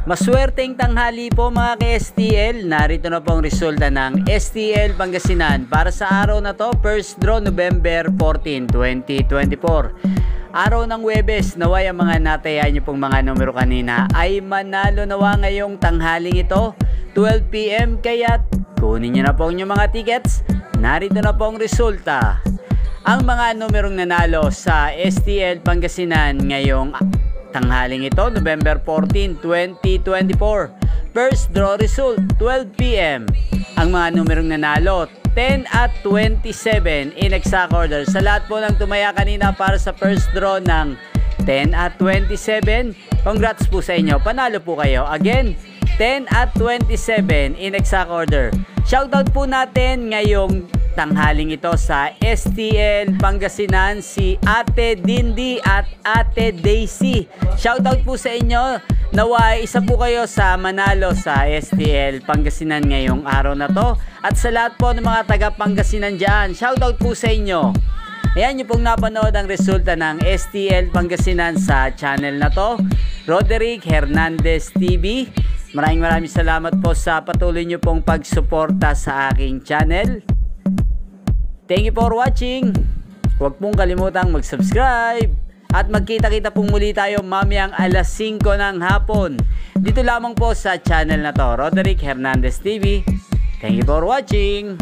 Maswerteng tanghali po mga ka-STL. Narito na po ang resulta ng STL Pangasinan para sa araw na to, first draw November 14, 2024. Araw ng Huwebes, naway ang mga natayaan nyo pong mga numero kanina ay manalo nawa ngayong tanghaling ito, 12 PM. Kaya kunin nyo na po yung mga tickets. Narito na po ang resulta. Ang mga numerong nanalo sa STL Pangasinan ngayong tanghaling ito, November 14, 2024. First draw result, 12 PM. Ang mga numerong nanalo, 10 at 27 in exact order. Sa lahat po ng tumaya kanina para sa first draw ng 10 at 27, congrats po sa inyo. Panalo po kayo. Again, 10 at 27 in exact order. Shoutout po natin ngayong tanghaling ito sa STL Pangasinan si Ate Dindi at Ate Daisy. Shoutout po sa inyo. Naway isa po kayo sa manalo sa STL Pangasinan ngayong araw na to. At sa lahat po ng mga taga Pangasinan dyan, shoutout po sa inyo. Ayan yung pong napanood ang resulta ng STL Pangasinan sa channel na to, Roderick Hernandez TV. Maraming salamat po sa patuloy nyo pong pagsuporta sa aking channel. Thank you for watching. Huwag pong kalimutang mag-subscribe. At magkita-kita pong muli tayo mamayang alas 5 ng hapon. Dito lamang po sa channel na to, Roderick Hernandez TV. Thank you for watching.